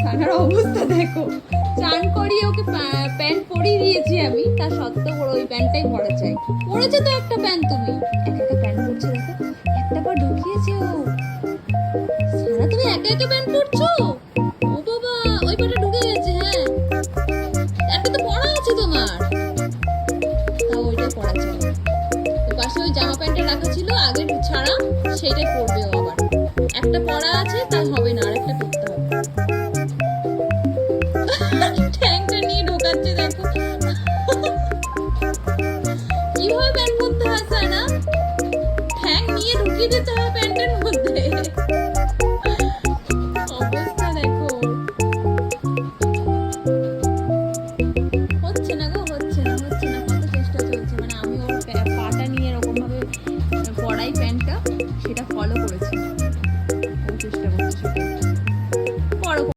সানার অবস্থা দেখো, চান করিয়ে ওকে প্যান্ট পরিয়ে দিয়েছি আমি, তা সত্ত্বেও ওর ওই প্যান্টটাই পরা চাই। পরেছো তো একটা প্যান্ট তুমি, একা একা প্যান্ট পরছে দেখো, একটা পা ঢুকিয়েছে ও। সানা তুমি একা একা প্যান্ট পরছো।